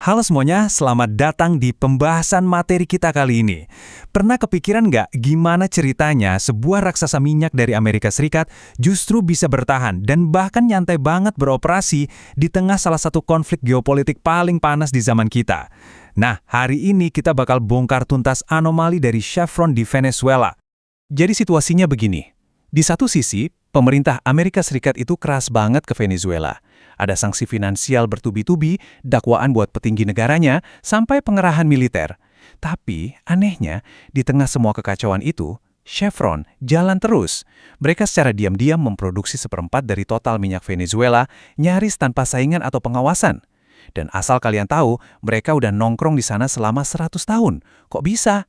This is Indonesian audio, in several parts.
Halo semuanya, selamat datang di pembahasan materi kita kali ini. Pernah kepikiran nggak gimana ceritanya sebuah raksasa minyak dari Amerika Serikat justru bisa bertahan dan bahkan nyantai banget beroperasi di tengah salah satu konflik geopolitik paling panas di zaman kita? Nah, hari ini kita bakal bongkar tuntas anomali dari Chevron di Venezuela. Jadi situasinya begini. Di satu sisi, pemerintah Amerika Serikat itu keras banget ke Venezuela. Ada sanksi finansial bertubi-tubi, dakwaan buat petinggi negaranya, sampai pengerahan militer. Tapi, anehnya, di tengah semua kekacauan itu, Chevron jalan terus. Mereka secara diam-diam memproduksi seperempat dari total minyak Venezuela, nyaris tanpa saingan atau pengawasan. Dan asal kalian tahu, mereka udah nongkrong di sana selama 100 tahun. Kok bisa?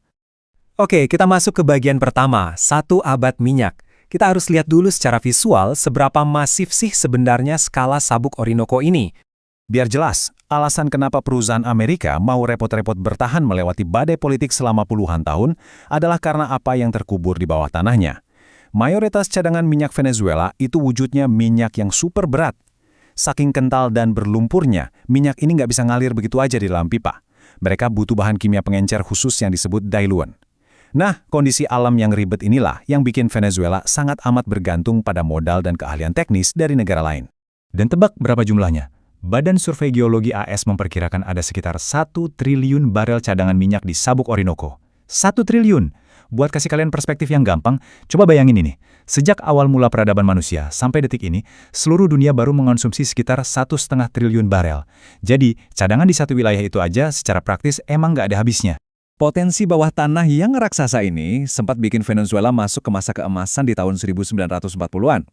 Oke, kita masuk ke bagian pertama, 1 abad minyak. Kita harus lihat dulu secara visual seberapa masif sih sebenarnya skala sabuk Orinoco ini. Biar jelas, alasan kenapa perusahaan Amerika mau repot-repot bertahan melewati badai politik selama puluhan tahun adalah karena apa yang terkubur di bawah tanahnya. Mayoritas cadangan minyak Venezuela itu wujudnya minyak yang super berat. Saking kental dan berlumpurnya, minyak ini nggak bisa ngalir begitu aja di dalam pipa. Mereka butuh bahan kimia pengencer khusus yang disebut diluent. Nah, kondisi alam yang ribet inilah yang bikin Venezuela sangat amat bergantung pada modal dan keahlian teknis dari negara lain. Dan tebak berapa jumlahnya? Badan Survei Geologi AS memperkirakan ada sekitar 1 triliun barel cadangan minyak di sabuk Orinoco. 1 triliun! Buat kasih kalian perspektif yang gampang, coba bayangin ini. Sejak awal mula peradaban manusia sampai detik ini, seluruh dunia baru mengonsumsi sekitar 1,5 triliun barel. Jadi, cadangan di satu wilayah itu aja secara praktis emang nggak ada habisnya. Potensi bawah tanah yang raksasa ini sempat bikin Venezuela masuk ke masa keemasan di tahun 1940-an.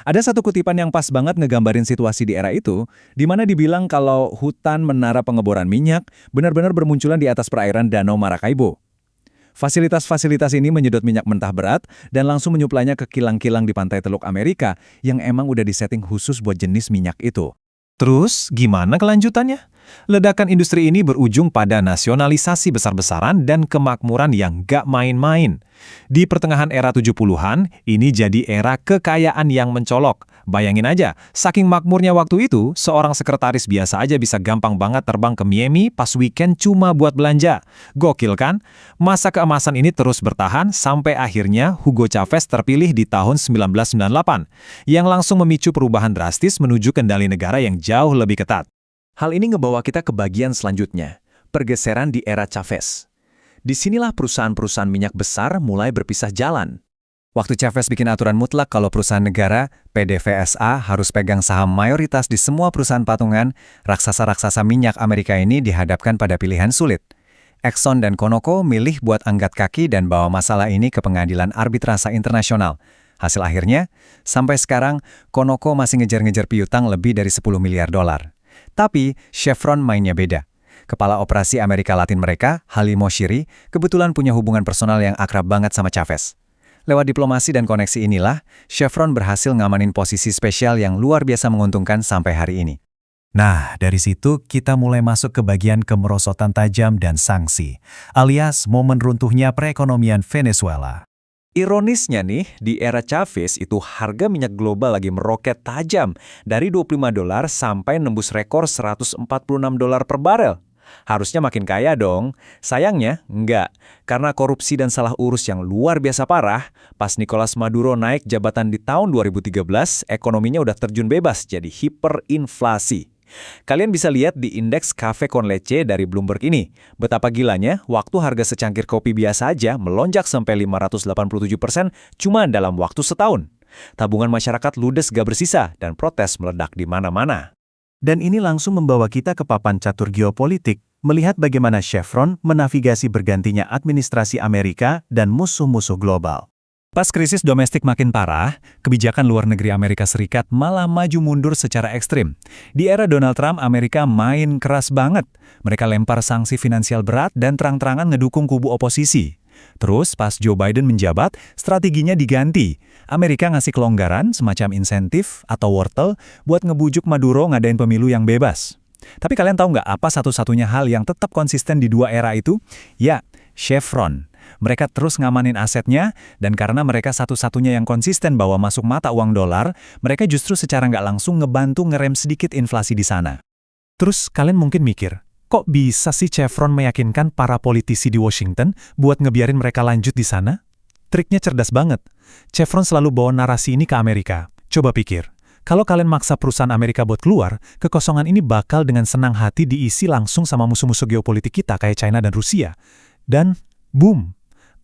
Ada satu kutipan yang pas banget ngegambarin situasi di era itu, di mana dibilang kalau hutan menara pengeboran minyak benar-benar bermunculan di atas perairan Danau Maracaibo. Fasilitas-fasilitas ini menyedot minyak mentah berat dan langsung menyuplainya ke kilang-kilang di pantai Teluk Amerika yang emang udah disetting khusus buat jenis minyak itu. Terus, gimana kelanjutannya? Ledakan industri ini berujung pada nasionalisasi besar-besaran dan kemakmuran yang gak main-main. Di pertengahan era 70-an, ini jadi era kekayaan yang mencolok. Bayangin aja, saking makmurnya waktu itu, seorang sekretaris biasa aja bisa gampang banget terbang ke Miami pas weekend cuma buat belanja. Gokil kan? Masa keemasan ini terus bertahan sampai akhirnya Hugo Chavez terpilih di tahun 1998, yang langsung memicu perubahan drastis menuju kendali negara yang jauh lebih ketat. Hal ini ngebawa kita ke bagian selanjutnya, pergeseran di era Chavez. Disinilah perusahaan-perusahaan minyak besar mulai berpisah jalan. Waktu Chavez bikin aturan mutlak kalau perusahaan negara, PDVSA harus pegang saham mayoritas di semua perusahaan patungan, raksasa-raksasa minyak Amerika ini dihadapkan pada pilihan sulit. Exxon dan Conoco milih buat angkat kaki dan bawa masalah ini ke pengadilan arbitrase internasional. Hasil akhirnya, sampai sekarang, Conoco masih ngejar-ngejar piutang lebih dari 10 miliar dolar. Tapi, Chevron mainnya beda. Kepala operasi Amerika Latin mereka, Halim Moshiri, kebetulan punya hubungan personal yang akrab banget sama Chavez. Lewat diplomasi dan koneksi inilah, Chevron berhasil ngamanin posisi spesial yang luar biasa menguntungkan sampai hari ini. Nah, dari situ kita mulai masuk ke bagian kemerosotan tajam dan sanksi, alias momen runtuhnya perekonomian Venezuela. Ironisnya nih, di era Chavez itu harga minyak global lagi meroket tajam dari $25 sampai nembus rekor $146 per barel. Harusnya makin kaya dong. Sayangnya, enggak. Karena korupsi dan salah urus yang luar biasa parah, pas Nicolas Maduro naik jabatan di tahun 2013, ekonominya udah terjun bebas jadi hiperinflasi. Kalian bisa lihat di indeks Cafe con Leche dari Bloomberg ini, betapa gilanya waktu harga secangkir kopi biasa aja melonjak sampai 587% cuma dalam waktu setahun. Tabungan masyarakat ludes gak bersisa dan protes meledak di mana-mana. Dan ini langsung membawa kita ke papan catur geopolitik, melihat bagaimana Chevron menavigasi bergantinya administrasi Amerika dan musuh-musuh global. Pas krisis domestik makin parah, kebijakan luar negeri Amerika Serikat malah maju mundur secara ekstrim. Di era Donald Trump, Amerika main keras banget. Mereka lempar sanksi finansial berat dan terang-terangan ngedukung kubu oposisi. Terus, pas Joe Biden menjabat, strateginya diganti. Amerika ngasih kelonggaran, semacam insentif atau wortel, buat ngebujuk Maduro ngadain pemilu yang bebas. Tapi kalian tahu nggak apa satu-satunya hal yang tetap konsisten di dua era itu? Ya, Chevron. Mereka terus ngamanin asetnya, dan karena mereka satu-satunya yang konsisten bawa masuk mata uang dolar, mereka justru secara nggak langsung ngebantu ngerem sedikit inflasi di sana. Terus kalian mungkin mikir, Kok bisa sih Chevron meyakinkan para politisi di Washington buat ngebiarin mereka lanjut di sana? Triknya cerdas banget. Chevron selalu bawa narasi ini ke Amerika. Coba pikir, kalau kalian maksa perusahaan Amerika buat keluar, kekosongan ini bakal dengan senang hati diisi langsung sama musuh-musuh geopolitik kita kayak China dan Rusia. Dan, boom!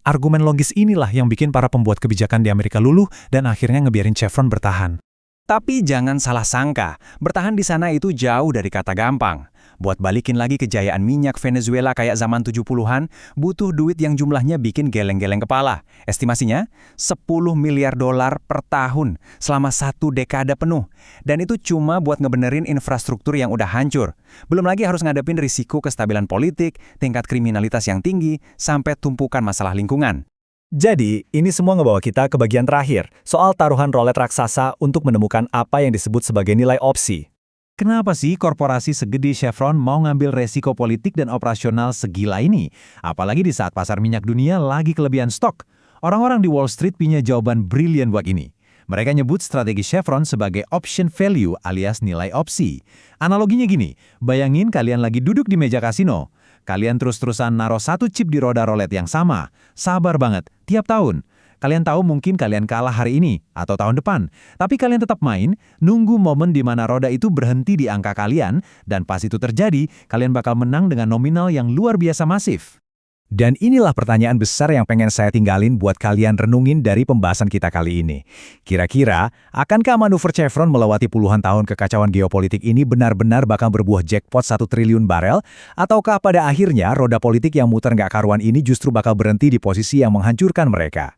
Argumen logis inilah yang bikin para pembuat kebijakan di Amerika luluh dan akhirnya ngebiarin Chevron bertahan. Tapi jangan salah sangka, bertahan di sana itu jauh dari kata gampang. Buat balikin lagi kejayaan minyak Venezuela kayak zaman 70-an, butuh duit yang jumlahnya bikin geleng-geleng kepala. Estimasinya, 10 miliar dolar per tahun selama 1 dekade penuh. Dan itu cuma buat ngebenerin infrastruktur yang udah hancur. Belum lagi harus ngadepin risiko kestabilan politik, tingkat kriminalitas yang tinggi, sampai tumpukan masalah lingkungan. Jadi, ini semua ngebawa kita ke bagian terakhir, soal taruhan rolet raksasa untuk menemukan apa yang disebut sebagai nilai opsi. Kenapa sih korporasi segede Chevron mau ngambil resiko politik dan operasional segila ini? Apalagi di saat pasar minyak dunia lagi kelebihan stok. Orang-orang di Wall Street punya jawaban brilian buat ini. Mereka nyebut strategi Chevron sebagai option value alias nilai opsi. Analoginya gini, bayangin kalian lagi duduk di meja kasino. Kalian terus-terusan naruh satu chip di roda roulette yang sama. Sabar banget, tiap tahun. Kalian tahu mungkin kalian kalah hari ini atau tahun depan. Tapi kalian tetap main, nunggu momen di mana roda itu berhenti di angka kalian, dan pas itu terjadi, kalian bakal menang dengan nominal yang luar biasa masif. Dan inilah pertanyaan besar yang pengen saya tinggalin buat kalian renungin dari pembahasan kita kali ini. Kira-kira, akankah manuver Chevron melewati puluhan tahun kekacauan geopolitik ini benar-benar bakal berbuah jackpot 1 triliun barel? Ataukah pada akhirnya roda politik yang muter nggak karuan ini justru bakal berhenti di posisi yang menghancurkan mereka?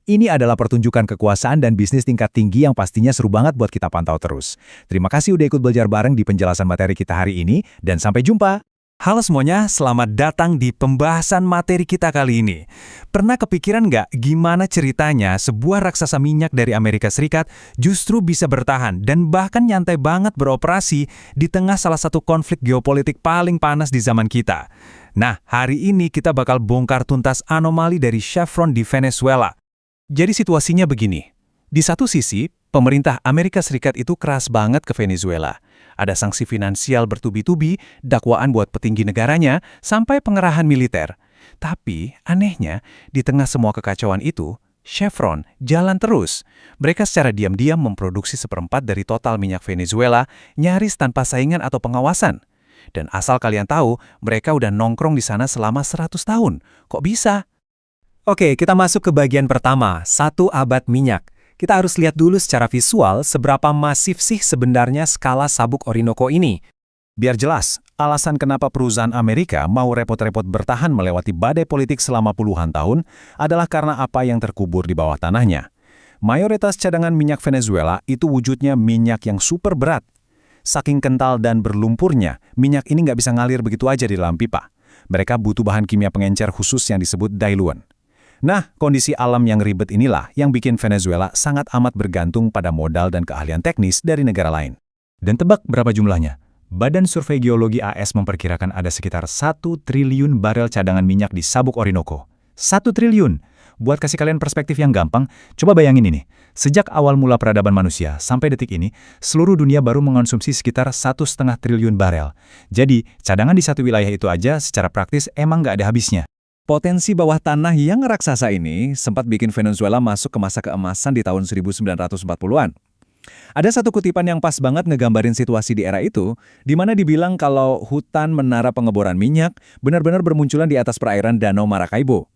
Ini adalah pertunjukan kekuasaan dan bisnis tingkat tinggi yang pastinya seru banget buat kita pantau terus. Terima kasih udah ikut belajar bareng di penjelasan materi kita hari ini, dan sampai jumpa! Halo semuanya, selamat datang di pembahasan materi kita kali ini. Pernah kepikiran nggak gimana ceritanya sebuah raksasa minyak dari Amerika Serikat justru bisa bertahan dan bahkan nyantai banget beroperasi di tengah salah satu konflik geopolitik paling panas di zaman kita? Nah, hari ini kita bakal bongkar tuntas anomali dari Chevron di Venezuela. Jadi situasinya begini, di satu sisi, pemerintah Amerika Serikat itu keras banget ke Venezuela. Ada sanksi finansial bertubi-tubi, dakwaan buat petinggi negaranya, sampai pengerahan militer. Tapi, anehnya, di tengah semua kekacauan itu, Chevron jalan terus. Mereka secara diam-diam memproduksi 1/4 dari total minyak Venezuela, nyaris tanpa saingan atau pengawasan. Dan asal kalian tahu, mereka udah nongkrong di sana selama 100 tahun. Kok bisa? Oke, kita masuk ke bagian pertama, 1 abad minyak. Kita harus lihat dulu secara visual seberapa masif sih sebenarnya skala sabuk Orinoco ini. Biar jelas, alasan kenapa perusahaan Amerika mau repot-repot bertahan melewati badai politik selama puluhan tahun adalah karena apa yang terkubur di bawah tanahnya. Mayoritas cadangan minyak Venezuela itu wujudnya minyak yang super berat. Saking kental dan berlumpurnya, minyak ini nggak bisa ngalir begitu aja di dalam pipa. Mereka butuh bahan kimia pengencer khusus yang disebut diluent. Nah, kondisi alam yang ribet inilah yang bikin Venezuela sangat amat bergantung pada modal dan keahlian teknis dari negara lain. Dan tebak berapa jumlahnya? Badan Survei Geologi AS memperkirakan ada sekitar 1 triliun barel cadangan minyak di sabuk Orinoco. 1 triliun! Buat kasih kalian perspektif yang gampang, coba bayangin ini. Sejak awal mula peradaban manusia sampai detik ini, seluruh dunia baru mengonsumsi sekitar 1,5 triliun barel. Jadi, cadangan di satu wilayah itu aja secara praktis emang nggak ada habisnya. Potensi bawah tanah yang raksasa ini sempat bikin Venezuela masuk ke masa keemasan di tahun 1940-an. Ada satu kutipan yang pas banget ngegambarin situasi di era itu, di mana dibilang kalau hutan menara pengeboran minyak benar-benar bermunculan di atas perairan Danau Maracaibo.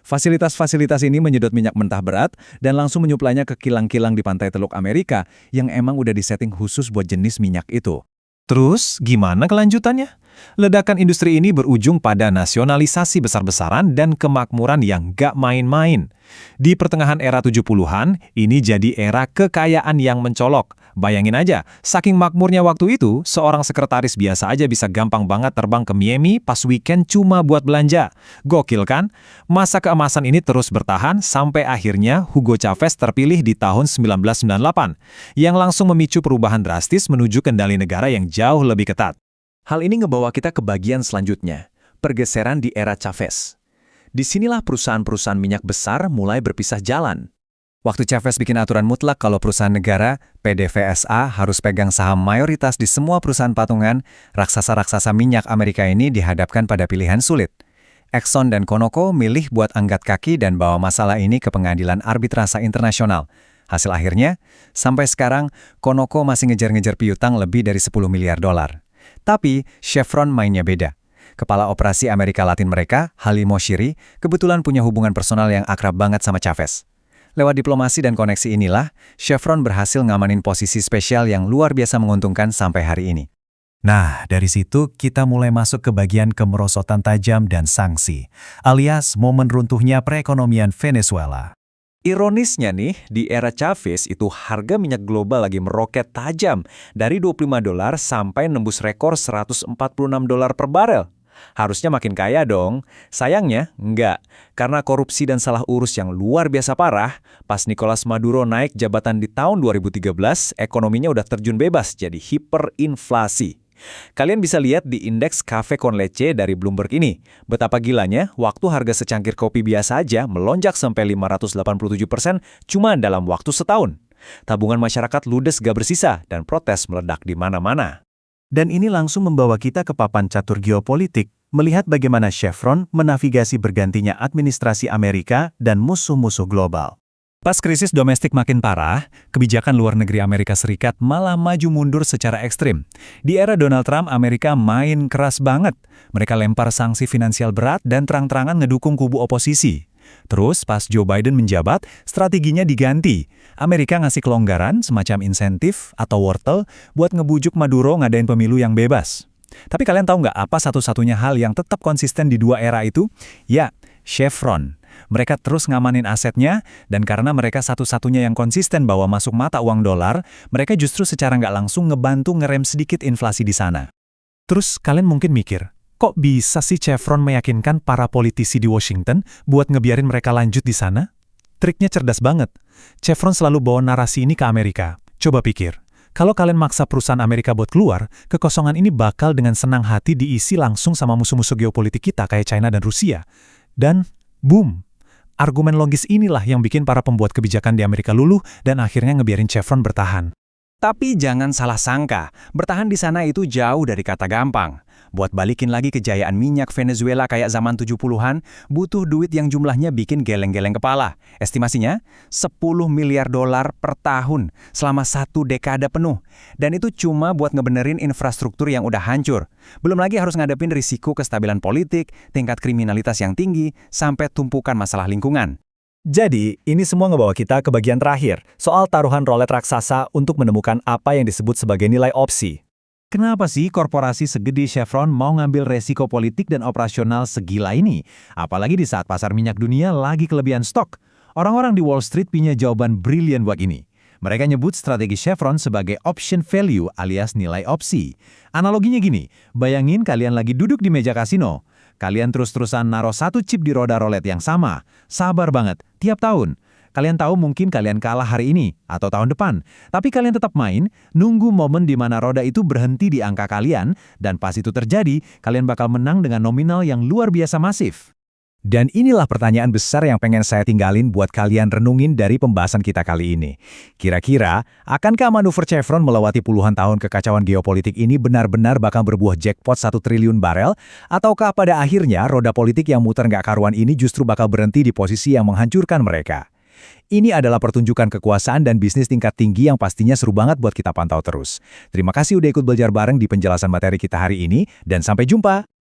Fasilitas-fasilitas ini menyedot minyak mentah berat dan langsung menyuplainya ke kilang-kilang di pantai Teluk Amerika yang emang udah disetting khusus buat jenis minyak itu. Terus, gimana kelanjutannya? Ledakan industri ini berujung pada nasionalisasi besar-besaran dan kemakmuran yang gak main-main. Di pertengahan era 70-an, ini jadi era kekayaan yang mencolok. Bayangin aja, saking makmurnya waktu itu, seorang sekretaris biasa aja bisa gampang banget terbang ke Miami pas weekend cuma buat belanja. Gokil kan? Masa keemasan ini terus bertahan sampai akhirnya Hugo Chavez terpilih di tahun 1998, yang langsung memicu perubahan drastis menuju kendali negara yang jauh lebih ketat. Hal ini ngebawa kita ke bagian selanjutnya, pergeseran di era Chavez. Disinilah perusahaan-perusahaan minyak besar mulai berpisah jalan. Waktu Chavez bikin aturan mutlak kalau perusahaan negara, PDVSA harus pegang saham mayoritas di semua perusahaan patungan, raksasa-raksasa minyak Amerika ini dihadapkan pada pilihan sulit. Exxon dan Conoco milih buat angkat kaki dan bawa masalah ini ke pengadilan arbitrase internasional. Hasil akhirnya, sampai sekarang, Conoco masih ngejar-ngejar piutang lebih dari 10 miliar dolar. Tapi, Chevron mainnya beda. Kepala operasi Amerika Latin mereka, Halim Moshiri, kebetulan punya hubungan personal yang akrab banget sama Chavez. Lewat diplomasi dan koneksi inilah, Chevron berhasil ngamanin posisi spesial yang luar biasa menguntungkan sampai hari ini. Nah, dari situ kita mulai masuk ke bagian kemerosotan tajam dan sanksi, alias momen runtuhnya perekonomian Venezuela. Ironisnya nih, di era Chavez itu harga minyak global lagi meroket tajam dari $25 sampai nembus rekor $146 per barel. Harusnya makin kaya dong. Sayangnya, enggak. Karena korupsi dan salah urus yang luar biasa parah, pas Nicolas Maduro naik jabatan di tahun 2013, ekonominya udah terjun bebas jadi hiperinflasi. Kalian bisa lihat di indeks Cafe con Leche dari Bloomberg ini. Betapa gilanya, waktu harga secangkir kopi biasa aja melonjak sampai 587% cuma dalam waktu setahun. Tabungan masyarakat ludes gak bersisa dan protes meledak di mana-mana. Dan ini langsung membawa kita ke papan catur geopolitik, melihat bagaimana Chevron menavigasi bergantinya administrasi Amerika dan musuh-musuh global. Pas krisis domestik makin parah, kebijakan luar negeri Amerika Serikat malah maju mundur secara ekstrim. Di era Donald Trump, Amerika main keras banget. Mereka lempar sanksi finansial berat dan terang-terangan ngedukung kubu oposisi. Terus pas Joe Biden menjabat, strateginya diganti. Amerika ngasih kelonggaran semacam insentif atau wortel buat ngebujuk Maduro ngadain pemilu yang bebas. Tapi kalian tahu nggak apa satu-satunya hal yang tetap konsisten di dua era itu? Ya, Chevron. Mereka terus ngamanin asetnya, dan karena mereka satu-satunya yang konsisten bawa masuk mata uang dolar, mereka justru secara nggak langsung ngebantu ngerem sedikit inflasi di sana. Terus kalian mungkin mikir, kok bisa sih Chevron meyakinkan para politisi di Washington buat ngebiarin mereka lanjut di sana? Triknya cerdas banget. Chevron selalu bawa narasi ini ke Amerika. Coba pikir, kalau kalian maksa perusahaan Amerika buat keluar, kekosongan ini bakal dengan senang hati diisi langsung sama musuh-musuh geopolitik kita kayak China dan Rusia. Dan, boom! Argumen logis inilah yang bikin para pembuat kebijakan di Amerika luluh dan akhirnya ngebiarin Chevron bertahan. Tapi jangan salah sangka, bertahan di sana itu jauh dari kata gampang. Buat balikin lagi kejayaan minyak Venezuela kayak zaman 70-an, butuh duit yang jumlahnya bikin geleng-geleng kepala. Estimasinya, 10 miliar dolar per tahun selama 1 dekade penuh. Dan itu cuma buat ngebenerin infrastruktur yang udah hancur. Belum lagi harus ngadepin risiko kestabilan politik, tingkat kriminalitas yang tinggi, sampai tumpukan masalah lingkungan. Jadi, ini semua ngebawa kita ke bagian terakhir, soal taruhan roulette raksasa untuk menemukan apa yang disebut sebagai nilai opsi. Kenapa sih korporasi segede Chevron mau ngambil resiko politik dan operasional segila ini? Apalagi di saat pasar minyak dunia lagi kelebihan stok. Orang-orang di Wall Street punya jawaban brilian buat ini. Mereka nyebut strategi Chevron sebagai option value alias nilai opsi. Analoginya gini, bayangin kalian lagi duduk di meja kasino. Kalian terus-terusan naruh satu chip di roda roulette yang sama. Sabar banget, tiap tahun. Kalian tahu mungkin kalian kalah hari ini atau tahun depan. Tapi kalian tetap main, nunggu momen di mana roda itu berhenti di angka kalian, dan pas itu terjadi, kalian bakal menang dengan nominal yang luar biasa masif. Dan inilah pertanyaan besar yang pengen saya tinggalin buat kalian renungin dari pembahasan kita kali ini. Kira-kira, akankah manuver Chevron melewati puluhan tahun kekacauan geopolitik ini benar-benar bakal berbuah jackpot 1 triliun barel? Ataukah pada akhirnya roda politik yang muter nggak karuan ini justru bakal berhenti di posisi yang menghancurkan mereka? Ini adalah pertunjukan kekuasaan dan bisnis tingkat tinggi yang pastinya seru banget buat kita pantau terus. Terima kasih udah ikut belajar bareng di penjelasan materi kita hari ini, dan sampai jumpa!